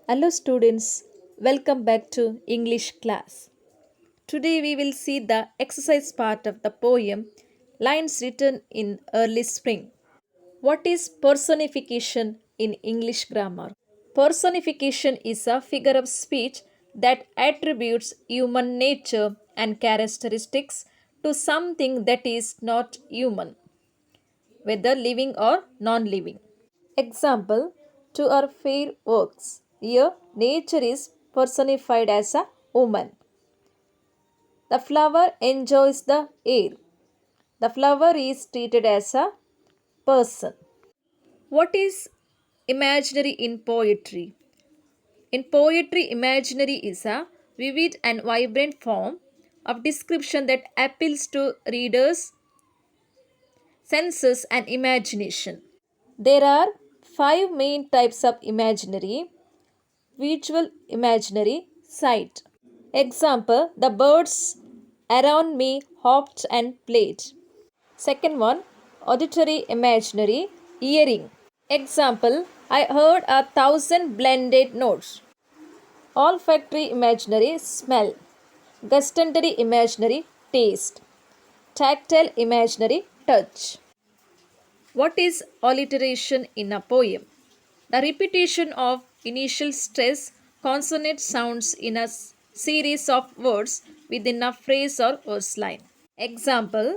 Hello students, welcome back to English class. Today we will see the exercise part of the poem Lines Written in Early Spring. What is personification in English grammar? Personification is a figure of speech that attributes human nature and characteristics to something that is not human, whether living or non living. Example to our fair works. Here, nature is personified as a woman. The flower enjoys the air. The flower is treated as a person. What is imaginary in poetry? In poetry, imaginary is a vivid and vibrant form of description that appeals to readers' senses and imagination. There are five main types of imaginary: visual imaginary, sight. Example, the birds around me hopped and played. Second one, auditory imaginary, hearing. Example, I heard 1,000 blended notes. Olfactory imaginary, smell. Gustatory imaginary, taste. Tactile imaginary, touch. What is alliteration in a poem? The repetition of initial stress consonant sounds in a series of words within a phrase or verse line. Example,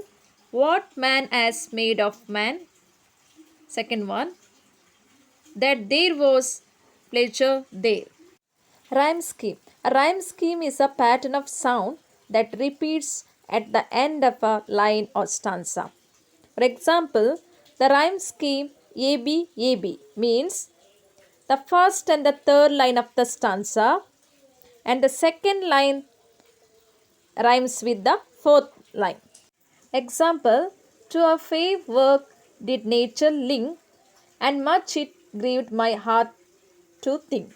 what man has made of man? Second one, that there was pleasure there. Rhyme scheme. A rhyme scheme is a pattern of sound that repeats at the end of a line or stanza. For example, the rhyme scheme AB AB means the first and the third line of the stanza and the second line rhymes with the fourth line. Example, to a fair work did nature ling, and much it grieved my heart to think.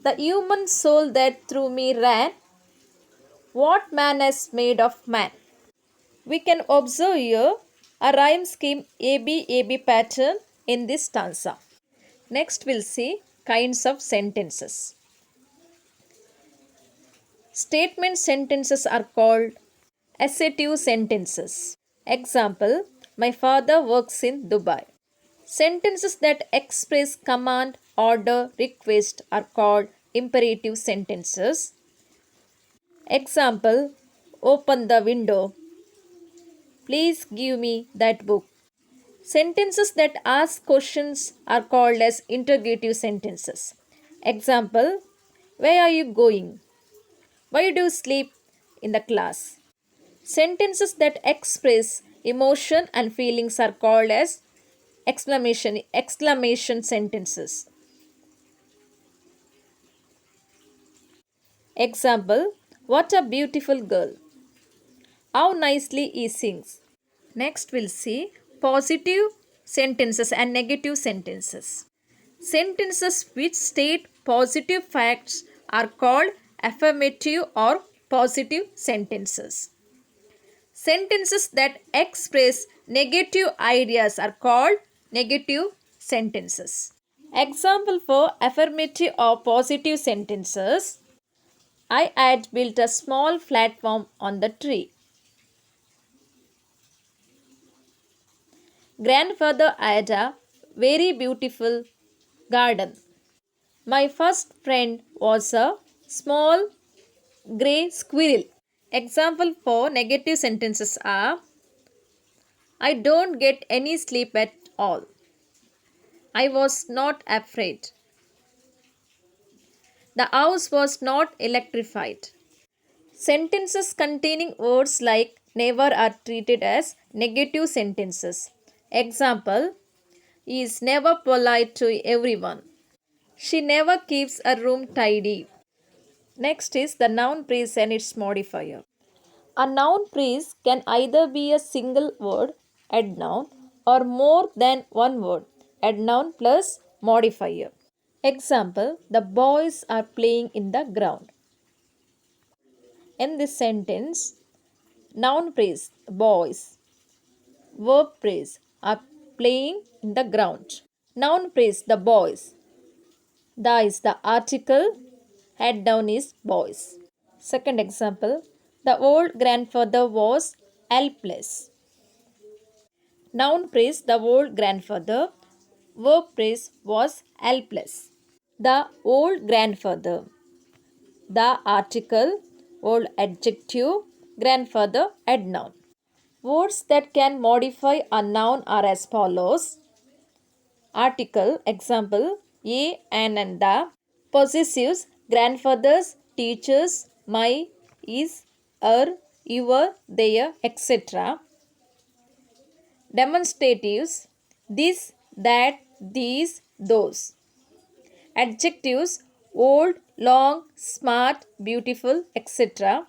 The human soul that through me ran, what man has made of man? We can observe here a rhyme scheme AB pattern in this stanza. Next we'll see kinds of sentences. Statement sentences are called assertive sentences. Example, my father works in Dubai. Sentences that express command, order, request are called imperative sentences. Example, open the window. Please give me that book. Sentences that ask questions are called as interrogative sentences. Example, where are you going? Why do you sleep in the class? Sentences that express emotion and feelings are called as exclamation sentences. Example, what a beautiful girl. How nicely he sings. Next we'll see positive sentences and negative sentences. Sentences which state positive facts are called affirmative or positive sentences. Sentences that express negative ideas are called negative sentences. Example for affirmative or positive sentences: I had built a small platform on the tree. Grandfather had a very beautiful garden. My first friend was a small grey squirrel. Example for negative sentences are I don't get any sleep at all. I was not afraid. The house was not electrified. Sentences containing words like never are treated as negative sentences. Example, he is never polite to everyone. She never keeps a room tidy. Next is the noun phrase and its modifier. A noun phrase can either be a single word, adnoun, or more than one word, adnoun plus modifier. Example, the boys are playing in the ground. In this sentence, noun phrase, boys, verb phrase, are playing in the ground. Noun phrase, the boys. The is the article, head down is boys. Second example, the old grandfather was helpless. Noun phrase, the old grandfather. Verb phrase was helpless. The old grandfather. The article, old adjective, grandfather head noun. Words that can modify a noun are as follows. Article, example, a, an, and the. Possessives, grandfathers, teachers, my, is, her, your, their, etc. Demonstratives, this, that, these, those. Adjectives, old, long, smart, beautiful, etc.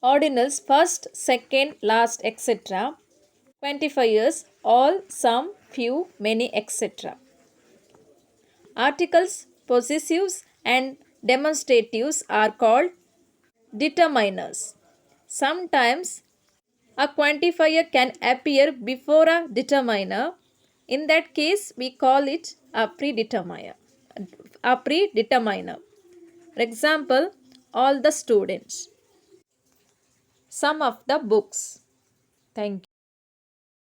Ordinals, first, second, last, etc. Quantifiers, all, some, few, many, etc. Articles, possessives, and demonstratives are called determiners. Sometimes a quantifier can appear before a determiner. In that case, we call it a predeterminer. For example, all the students. Some of the books. Thank you.